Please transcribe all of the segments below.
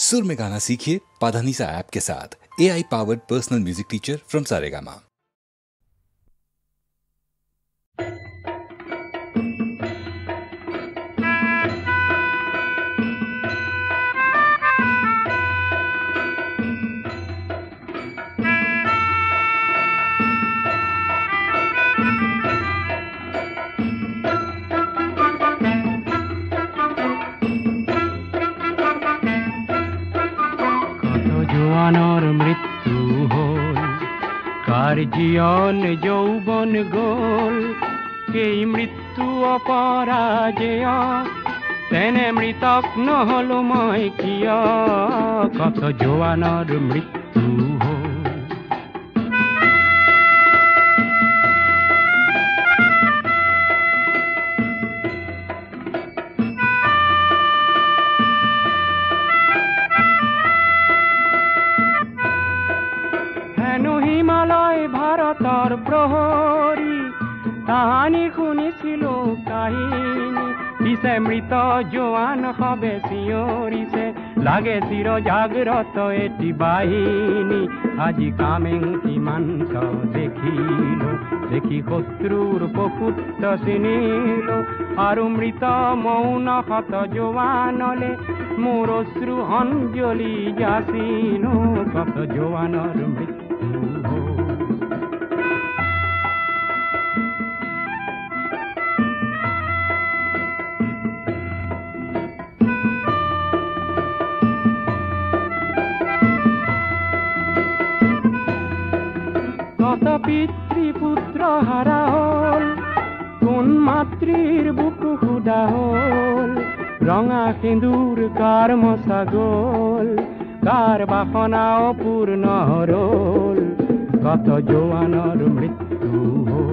सुर में गाना सीखिए पाधानीसा ऐप के साथ। AI powered personal music teacher from Saregama. জোয়ানোর মৃত্যু হল, কার জীবন যৌবন গোল, এই মৃত্যু অপরাজেয়, তেনে মৃতক নহল মই কিয়, কত জোয়ানোর মৃত্যু হল। হিমালয় ভারতর প্রহরী তাহানি শুনিছিল কাহিনী, পিছে মৃত জোয়ান হবে শিয়রিছে, লাগে চির জাগ্রত এটি বাহিনী। আজি কামেংকি মাংস দেখিল, দেখি শত্রুর পকুত্ত চিনিল, আৰু মৃত মৌন হত জোৱানলে মোৰ অশ্ৰু অঞ্জলি যাচিল, কত জোৱানৰ মৃত্যু। কত পিতৃপুত্র হারা হল, কোন মাতৃর বুকু খুদা হল, রঙা সিঁদুর কার মশাগোল, কার বাসনা অপূর্ণ রল, কত জোয়ানোর মৃত্যু হল।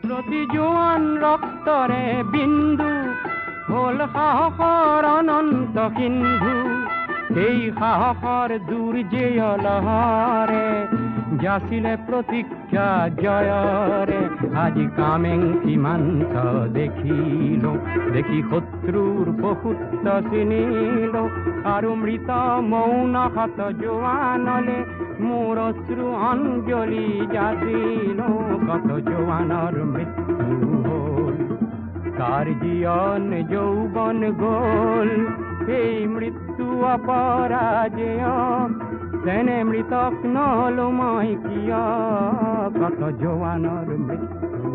প্রতি জোয়ান রক্তরে বিন্দু হল সাহসৰ অনন্ত সিন্ধু, এই সাহসৰ দুৰ্জেয় লহৰে যাচিলে প্ৰতীক্ষা জয়ৰে। আজি কামেংকি মাংস দেখিল, দেখি শত্ৰুৰ পশুত্ব চিনিল, আৰু মৃত মৌন হত জোৱানলে মোৰ অশ্ৰু অঞ্জলি যাচিল, কত জোৱানৰ মৃত্যু হল, কাৰ জীবন যৌবন গোল, এই মৃত্যু অপৰাজেয়, তেনে মৃতক নহল মই কিয়, কত জোৱানৰ মৃত্যু।